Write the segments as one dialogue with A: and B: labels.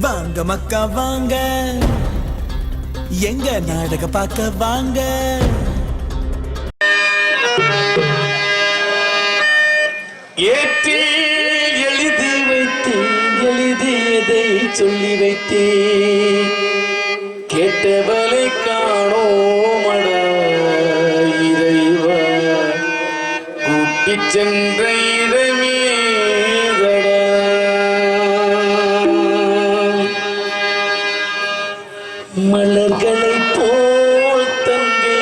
A: வாங்க மக்கா வாங்க, எங்க நாடக பார்க்க வாங்க.
B: ஏற்றி எழுதி வைத்தேன், எழுதியதை சொல்லி வைத்தேன், கேட்டவளை காணோமட இறைவா, கூட்டிச் சென்ற இடமே மலர்களை போல் தங்கை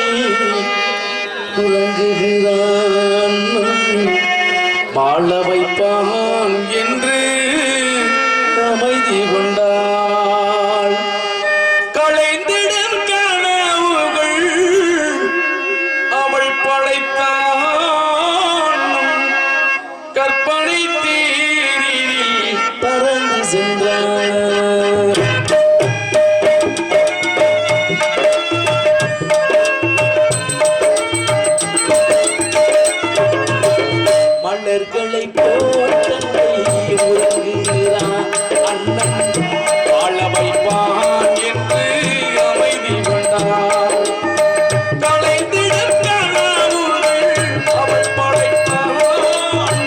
B: உறங்குகிறான், வாழ வைப்பான் என்று அமைதி கொண்டாள். களைந்திடும் கனவுகள் அவள் படைத்தான், கற்பனை தீரில் பறந்து சென்றாள். மலர்களை போல் தன்னை உறங்குகிறான், அண்ணன் வாழ வைப்பான் என்று அமைதி கொண்டான். களைந்திடும் கனவுகள் அவள் படைத்தான்,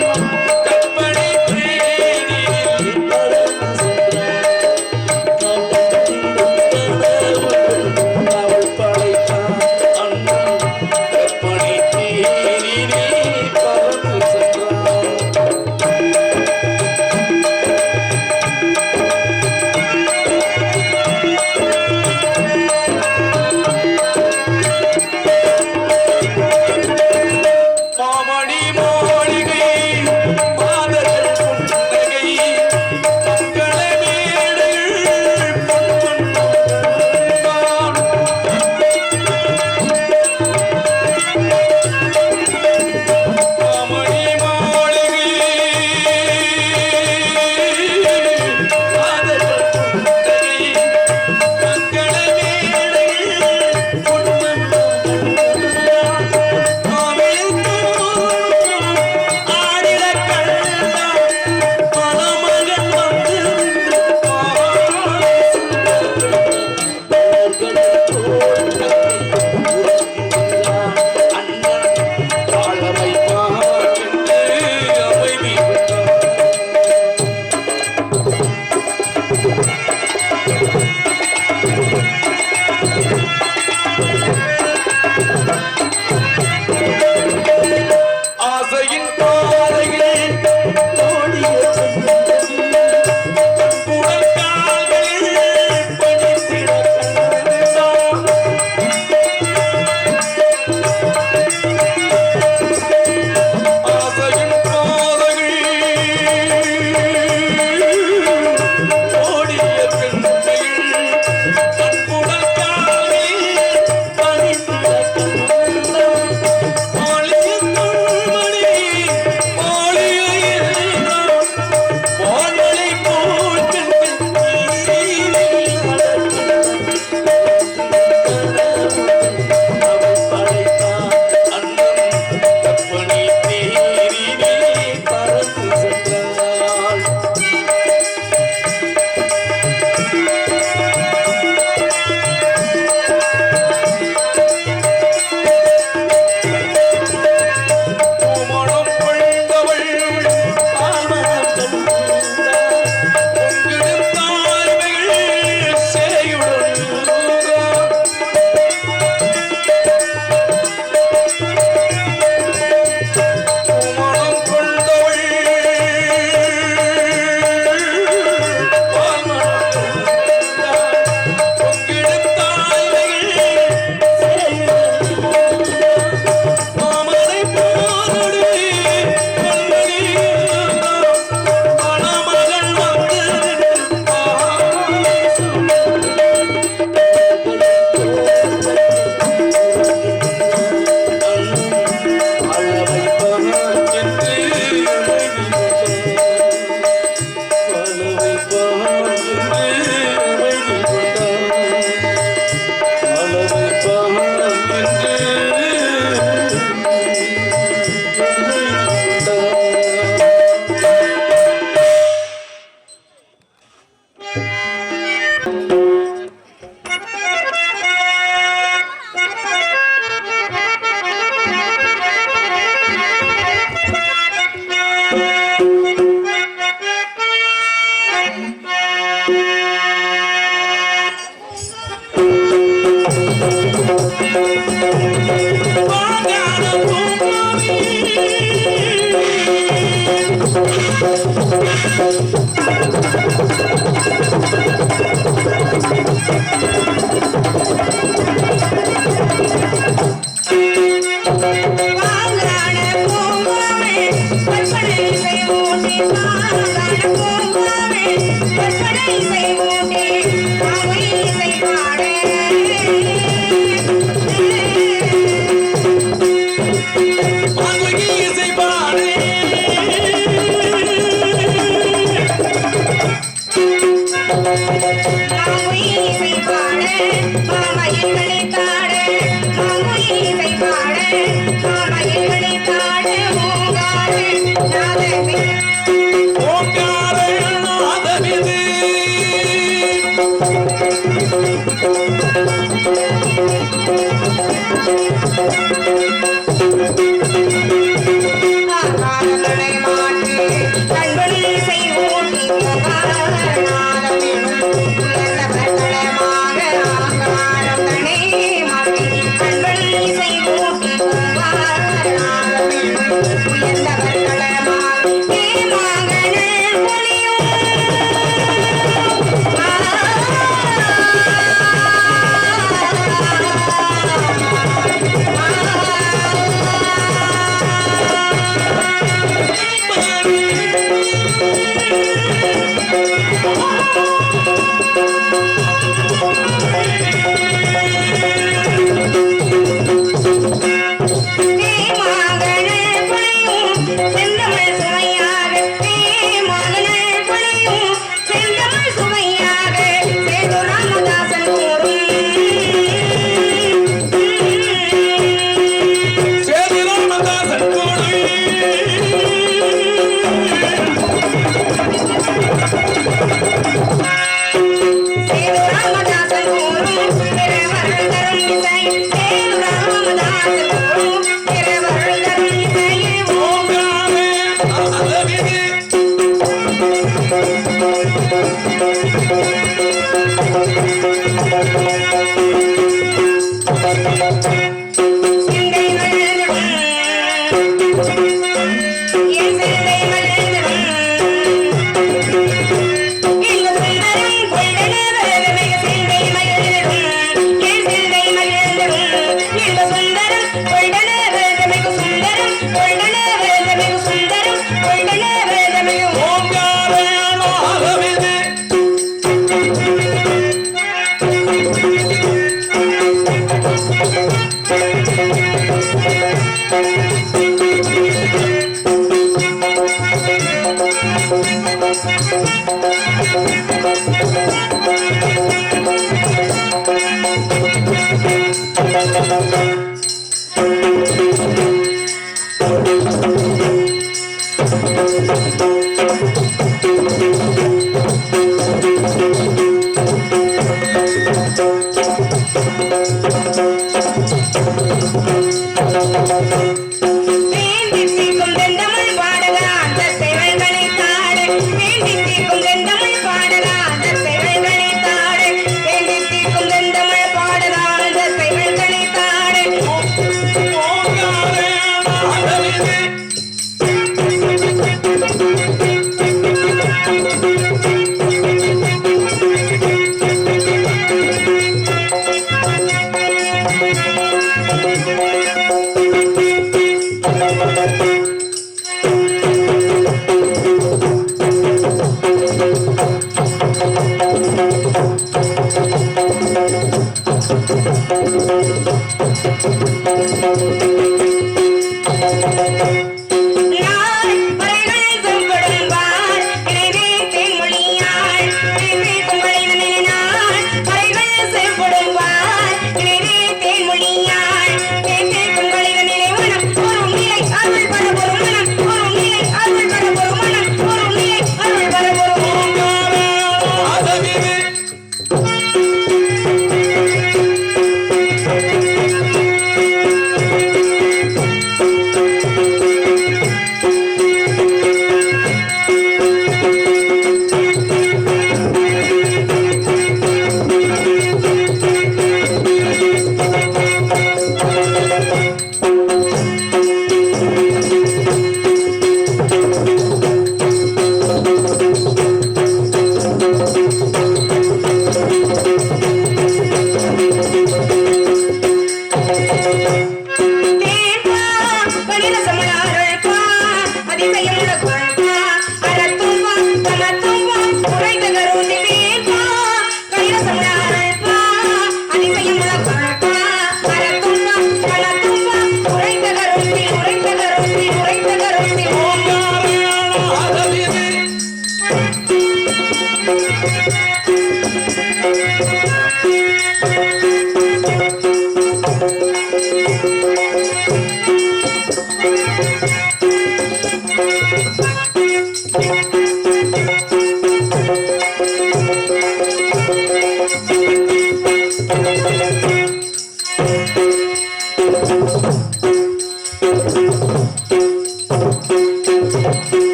B: கற்பனை தேரில் பறந்து சென்றான். களைந்திடும் கனவுகள் அவள் படைத்தான், அண்ணன் கற்பனை தேரில் பறந்து சென்றான்.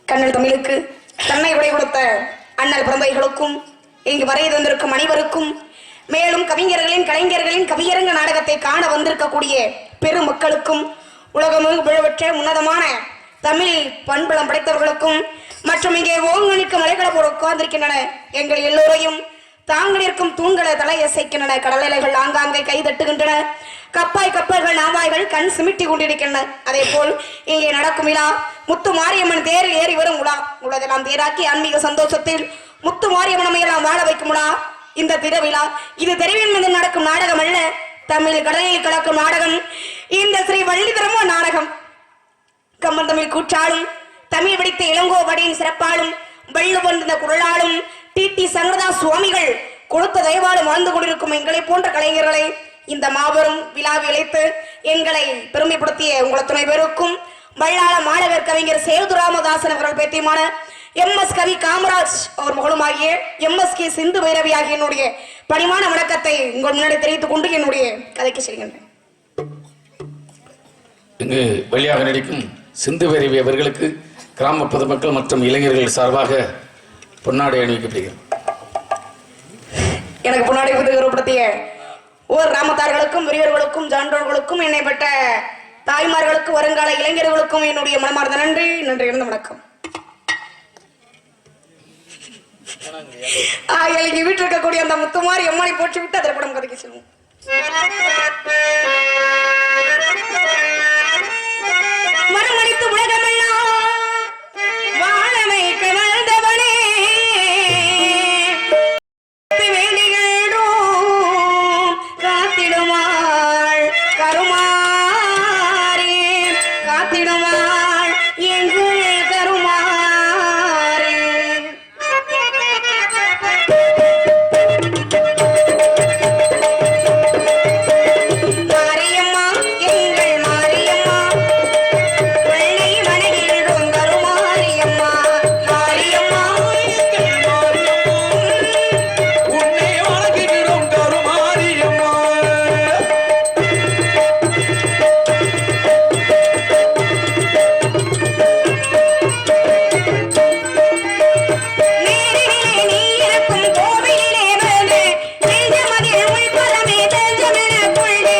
C: கண்ணல் தமிழுக்கு தன்னை விடை கொடுத்த அண்ணல் பிறந்தைகளுக்கும் இங்கு வரைய வந்திருக்கும் அனைவருக்கும் மேலும் கவிஞர்களின் கலைஞர்களின் கவியரங்க நாடகத்தை காண வந்திருக்கக்கூடிய பெருமக்களுக்கும் உலகமெங்கு புகழ்பெற்ற உன்னதமான தமிழ் பண்பலம் படைத்தவர்களுக்கும் மற்றும் இங்கே ஓங்கணிக்கு மலைகளை போட உட்கார்ந்திருக்கின்றன எங்கள் எல்லோரையும் தாங்கள் இருக்கும் தூண்களை தலையசைக்கின்றன. கடல் அலைகள் ஆங்காங்கே கை தட்டுகின்றன. கப்பாய் கப்பல்கள் நாவாய்கள் கண் சிமிட்டி கொண்டிருக்கின்றன. அதே போல் இங்கே நடக்கும் விழா முத்து மாரியம்மன் தேரில் ஏறி வரும் உலா. உலகெல்லாம் தேராக்கி ஆன்மீக சந்தோஷத்தில் முத்து மாரியம்மனை எல்லாம் வாழ வைக்கும் உலா இந்த திருவிழா. இது தெருவின் மீது நடக்கும் நாடகம் அல்ல, தமிழ் கடலில் கலக்கும் நாடகம். இந்த ஸ்ரீ வள்ளி திரும்ப நாடகம் கம்மன் தமிழ் கூற்றாலும் தமிழ் படித்த இளங்கோவடியின் சிறப்பாலும் வள்ளு வந்த குரலாலும் டி சங்கரதா சுவாமிகள் கொடுத்த தயவாலும் வாழ்ந்து கொண்டிருக்கும் எங்களை போன்ற கலைஞர்களை இந்த மாபெரும் விழாவில் இழைத்து எங்களை பெருமைப்படுத்திய உங்கள் துணை பேருக்கும் வள்ளாள மாநகர் கவிஞர் சேதுராமதாசன் அவர்கள் பேத்தியமான MS கவி காமராஜ் அவர் மகளுமாகிய MS கே சிந்து பைரவி ஆகிய என்னுடைய பணிமான வணக்கத்தை உங்கள் முன்னாடி தெரிவித்துக் கொண்டு என்னுடைய கதைக்கு செல்கின்றேன்.
B: இங்கு வெளியாக நடிக்கும் சிந்து பைரவி அவர்களுக்கு கிராம பொதுமக்கள் மற்றும் இளைஞர்கள் சார்பாக பொன்னாடை அணிவிக்கப்படுகிறது.
C: எனக்கு பொன்னாடை கௌரவப்படுத்திய ஒவ்வொரு கிராமத்தார்களுக்கும் பெரியவர்களுக்கும் சான்றோர்களுக்கும் என்னை பெற்ற தாய்மார்களுக்கும் வருங்கால இளைஞர்களுக்கும் என்னுடைய மனமார்ந்த நன்றி இருந்த வணக்கம். வீட்டில் இருக்கக்கூடிய அந்த முத்துமாரி அம்மானை போற்றி விட்டு அதற்கு படம் கதைக்கு செல்வோம். மரமடித்து உலகமெல்லாம் வாழமைக்கு வந்தவனே காத்திடுவாள் கருமாறி காத்திடுவாள் எங்கள் கருமாறி. மாரியம்மா எங்கள் மாரியம்மா வெள்ளை மனதிலும் கருமாரியம்மா மாரியம்மா
B: எங்கள் மாரியம்மா உன்னை வணங்குகிறோம் கருமாரியம்மா.
C: நேரிலே நீ இருக்கும் கோவிலிலே வந்து நெஞ்சமதில் உள்புறமே தஞ்சமென கொண்டு.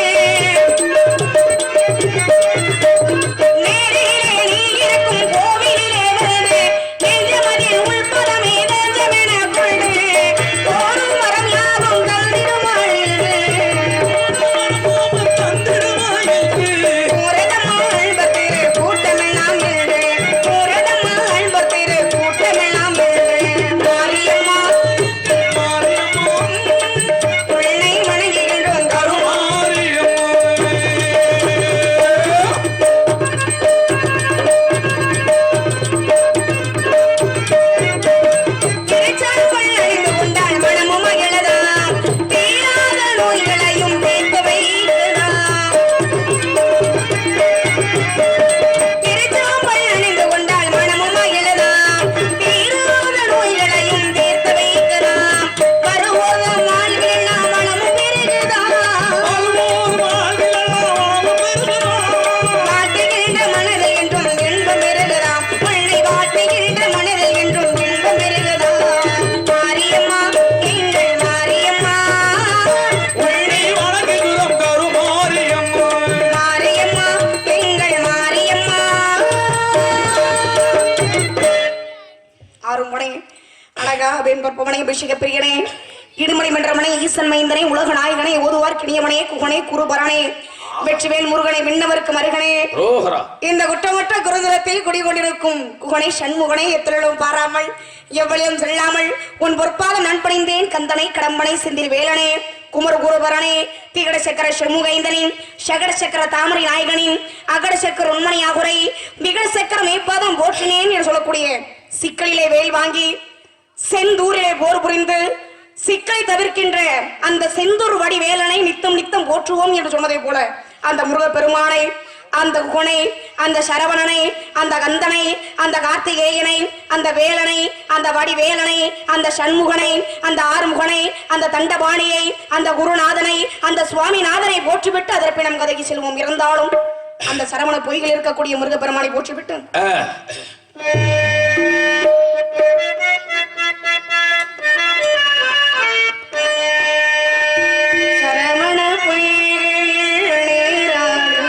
C: நேரிலே நீ இருக்கும் கோவிலிலே வந்து நெஞ்சமதில் உள்புறமே தஞ்சமென கொண்டு. கோரும் மரம் யாவும் தந்திடுவாள் பூரதமாள் பத்திரு கூட்டமெல்லாம் எழுது பூரதமாள் பத்திரு கூட்டமெல்லாம் எழுது. மாரியம்மா உன்னை வணங்குகின்றோம் இறைச்சால் கொள்ளறிந்து கொண்டால் மனமும் மகிழதாம் தீராத நோய்களையும் தீர்த்து வைக்கலாம். திருச்சாம்பல் அணிந்து கொண்டால் மனமும் மகிழதாம் தீராத நோய்களையும் தீர்த்து வைக்கலாம். வருவோர் வாழ்வில் நாம் மனமும் பெருகுதாம் வாட்டுகின்ற மனதில் என்றும் இன்பம் பெருகுதாம் உன்னை வாட்டுகின்ற மனதில் என்றும் இன்பம் பெருகுதாம். மாரியம்மா எங்கள் மாரியம்மா உன்னை
B: வணங்குகிறோம் கருமாரியம்மா.
C: மாரியம்மா எங்கள் மாரியம்மா. ஆறுமுனை அழகா அபேன் பற்பவனை அபிஷேக பிரியனே இடுமணி மன்றமனை ஈசன் மைந்தனை உலக நாயகனை ஓதுவார் கிணியமனே குகனை குருபரனே வெற்றிவேல் முருகனை விண்ணவருக்கு மருகனே
B: ரோஹரா
C: இந்த குற்றமற்ற குருதலத்தில் குடிகொண்டிருக்கும் குகனை சண்முகனை எத்தலும் பாராமல் எவ்வளியும் செல்லாமல் உன் பொற்பாதம் நண்பணிந்தேன் கந்தனை கடம்பனை செந்தில் வேலனே குமர் குருபரனே தீகட சக்கர செமுகைந்தனே சகட சக்கர தாமரை நாயகனின் அகட சக்கர உண்மணி ஆகுரை விகட சக்கர மேற்பாதம் போற்றினேன் என்று சொல்லக்கூடிய சிக்கலிலே வேல் வாங்கி செந்தூரிலே போர் புரிந்து சிக்கலை தவிர்க்கின்ற அந்த செந்தூர் வடி வேலனை நித்தம் நித்தம் போற்றுவோம் என்று சொன்னதை போல அந்த முருக பெருமானை அந்த குணை அந்த சரவணனை அந்த கந்தனை அந்த கார்த்திகேயனை அந்த வேலனை அந்த வடிவேலனை அந்த சண்முகனை அந்த ஆறுமுகனை அந்த தண்டபாணியை அந்த குருநாதனை அந்த சுவாமிநாதனை போற்றிவிட்டு அதற்கு நம் கதைக்கு செல்வோம். இருந்தாலும் அந்த சரவண பொய்கள் இருக்கக்கூடிய முருக பெருமானை போற்றிவிட்டு சரவண பொய்கள் நீராடும்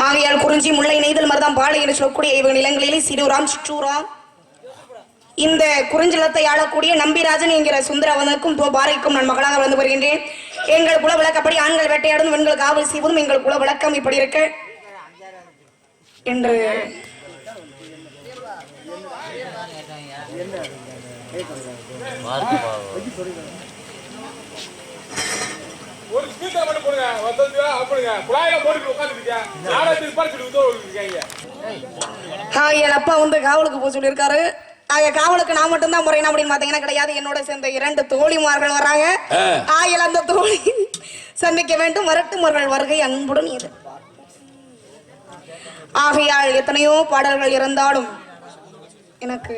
C: ஆகையால் குறிஞ்சி முல்லை நெய்தல் மருதம் பாலை என்று சொல்லக்கூடிய இவங்க நிலங்களிலே சிறுராம் சிற்றூராம் இந்த குறிஞ்சிலத்தை ஆளக்கூடிய நம்பிராஜன் என்கிற சுந்தரவனுக்கும் பாறைக்கும் நான் மகளாக வந்து வருகின்றேன். எங்கள் குல விளக்கப்படி ஆண்கள் வேட்டையாடும் பெண்கள் காவல் செய்வதும் எங்கள் குல விளக்கம் இப்படி இருக்க என்று
D: ஒரு ஸ்பீக்கர் மட்டும் போடுங்க. வந்ததுல அப்படிங்க குழாயில போட்டு உட்கார்ந்துட்டீங்க. நாடகத்துக்கு படிச்சிட்டு இருக்கீங்க.
C: ஆகையால் அப்பா வந்து காவலுக்கு போக சொல்லியிருக்காரு. ஆக காவலுக்கு நான் மட்டும் தான் முறையணும் அப்படின்னு பாத்தீங்கன்னா கிடையாது. என்னோட சேர்ந்த 2 தோழிமார்கள் வராங்க. ஆகையால் அந்த தோழி சந்திக்க வேண்டும். வரட்டுமார்கள் வருகை அன்புடன் இது. ஆகையால் எத்தனையோ பாடல்கள் இருந்தாலும் எனக்கு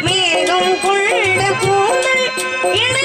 C: மேலும் கொண்ட கூந்தல் என்னை